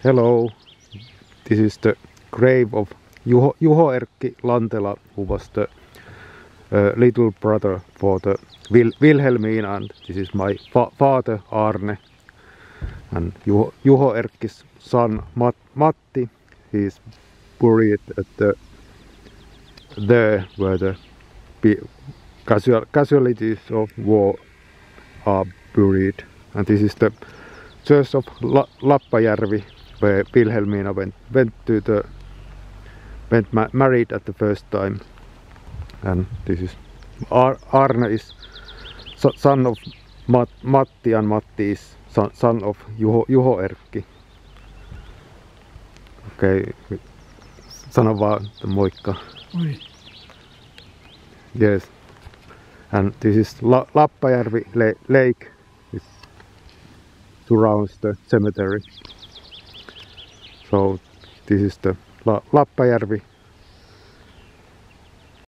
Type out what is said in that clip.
Hello, this is the grave of Juho Erkki Lantela, who was the little brother for the Wilhelmina, and this is my father Arne, and Juho Erkki's son Matti. He is buried at there where the casualties of war are buried, and this is the church of Lappajärvi, where Wilhelmina went married at the first time. And this is Arne is son of Matti, and Matti is son of Juho Erkki. Okei, sano vaan moikka. Oi. Yes. And this is Lappajärvi lake. It surrounds the cemetery. So this is the Lappajärvi